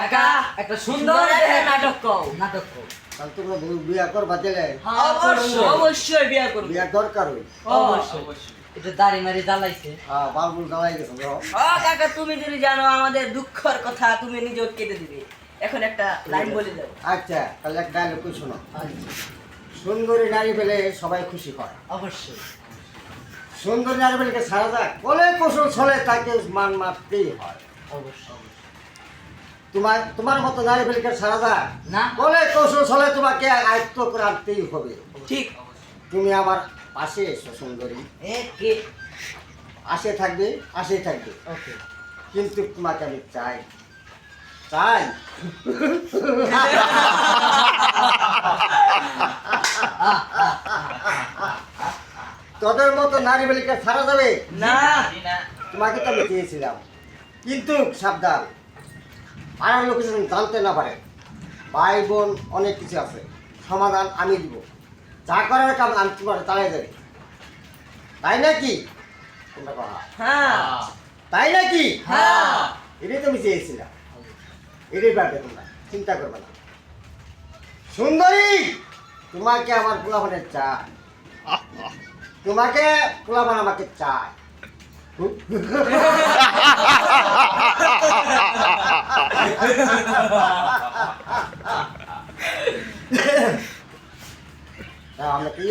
কাকা একটা সুন্দর নাটক কও। নাটক কও। তাহলে তোমরা বিয়া করবা দিলে অবশ্যই অবশ্যই বিয়া করব। বিয়া দরকার হই অবশ্যই। এটা দাড়ি মারি জ্বালাইছে। বালবুল জ্বালাই গেছে ও কাকা তুমি যদি জানো আমাদের দুঃখের কথা তুমি নিজেও কেটে দিবে। এখন একটা লাইন বলে দাও। আচ্ছা তাহলে এক ডায়লগ কই শোনো সুন্দরী নারী পেলে সবাই খুশি হয় অবশ্যই। সুন্দরী নারী পেলে সারা যাক বলে কৌশল ছলে তাকে মান মারতেই হয় অবশ্যই। তোমার মতো নারী পেলে সারা যাক না। বলে কৌশল ছলে তোমাকে আয়ত্ত করে আনতেই হবে ঠিক। তুমি আমার পাশে এসো সুন্দরী এ কে? পাশে থাকবে পাশেই থাকবে ওকে। কিন্তু তোমাকে আমি চাই চাই তোদের মতো নারী বেলিকা ছাড়া যাবে না তোমাকে তো আমি চেয়েছিলাম কিন্তু সাবধান পাড়ার লোক যেন জানতে না পারে ভাই বোন অনেক কিছু আছে সমাধান আমি দিব যা করার কাম আমি তোমার চালাই যাবে তাই নাকি তোমরা কথা হ্যাঁ তাই নাকি হ্যাঁ এটাই তো আমি চেয়েছিলাম এটাই পারবে তোমরা চিন্তা করবে না সুন্দরী তোমাকে আমার পোলাপানের চাই তোমাকে পোলাপান আমাকে চাই আমরা কি